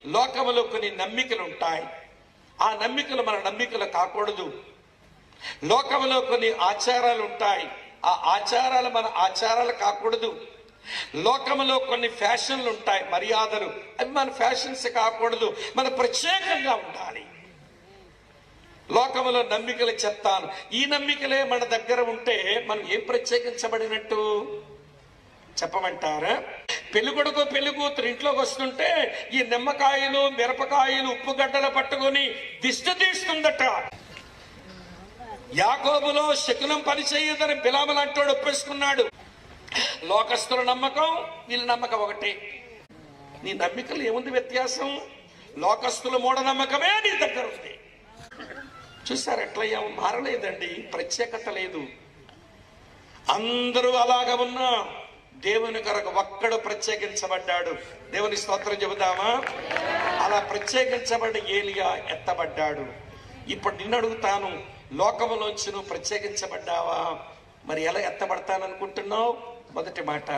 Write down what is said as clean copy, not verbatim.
లోకములో కొన్ని నమ్మికలు ఉంటాయి. ఆ నమ్మికలు మన నమ్మికలు కాకూడదు. లోకములో కొన్ని ఆచారాలు ఉంటాయి. ఆ ఆచారాలు మన ఆచారాలు కాకూడదు. లోకములో కొన్ని ఫ్యాషన్లు ఉంటాయి, మర్యాదలు, అవి మన ఫ్యాషన్స్ కాకూడదు. మన ప్రత్యేకంగా ఉండాలి. లోకములో నమ్మికలు చెప్తాను, ఈ నమ్మికలే మన దగ్గర ఉంటే మనం ఏం ప్రత్యేకించబడినట్టు చెప్పమంటారా? పెళ్ళికొడుకు పెళ్లి కూతురు ఇంట్లోకి వస్తుంటే ఈ నిమ్మకాయలు, మిరపకాయలు, ఉప్పుగడ్డలు పట్టుకొని దిష్టి తీస్తుందట. యాకోబులో శకునం పని చేయదని బిలాములంటోడు ఒప్పేసుకున్నాడు. లోకస్తుల నమ్మకం, వీళ్ళ నమ్మకం ఒకటే. నీ నమ్మికలు ఏముంది వ్యత్యాసం? లోకస్తుల మూఢనమ్మకమే నీ దగ్గర ఉంది. చూసారు ఎట్లయ్యా? మారలేదండి, ప్రత్యేకత లేదు. అందరూ అలాగ ఉన్నా దేవుని కొరకు ఒక్కడు ప్రత్యేకించబడ్డాడు. దేవుని స్తోత్రం చెబుదామా? అలా ప్రత్యేకించబడ్డ ఏలియా ఎత్తబడ్డాడు. ఇప్పుడు నిన్ను అడుగుతాను, లోకములోంచి నువ్వు ప్రత్యేకించబడ్డావా? మరి ఎలా ఎత్తబడతాననుకుంటున్నావు? మొదటి మాట,